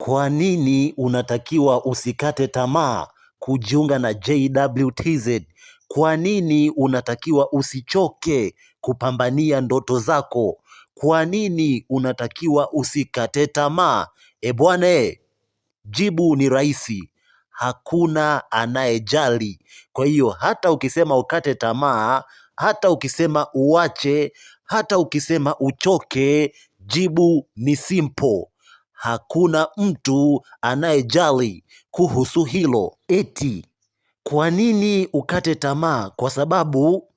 Kwa nini unatakiwa usikate tamaa kujiunga na JWTZ? Kwa nini unatakiwa usichoke kupambania ndoto zako? Kwa nini unatakiwa usikate tamaa? Bwana, jibu ni rahisi. Hakuna anayejali. Kwa hiyo hata ukisema ukate tamaa, hata ukisema uache, hata ukisema uchoke, jibu ni simple. Hakuna mtu anayejali kuhusu hilo. Eti kwa nini ukate tamaa? Kwa sababu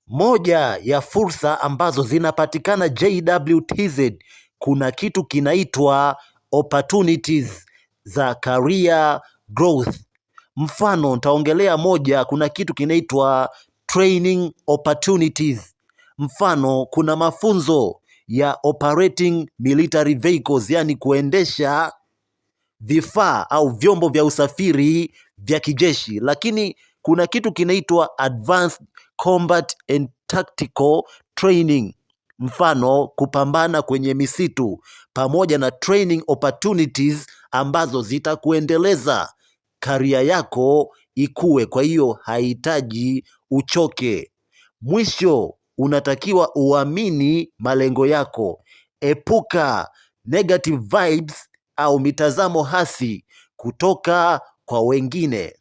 moja ya fursa ambazo zinapatikana JWTZ, kuna kitu kinaitwa opportunities za career growth. Mfano, nitaongelea moja, kuna kitu kinaitwa training opportunities. Mfano, kuna mafunzo ya operating military vehicles, yani kuendesha vifaa au vyombo vya usafiri vya kijeshi. Lakini kuna kitu kinaitwa advanced combat and tactical training, mfano kupambana kwenye misitu, pamoja na training opportunities ambazo zitakuendeleza career yako ikue. Kwa hiyo haihitaji uchoke. Mwisho, unatakiwa uamini malengo yako. Epuka negative vibes au mitazamo hasi kutoka kwa wengine.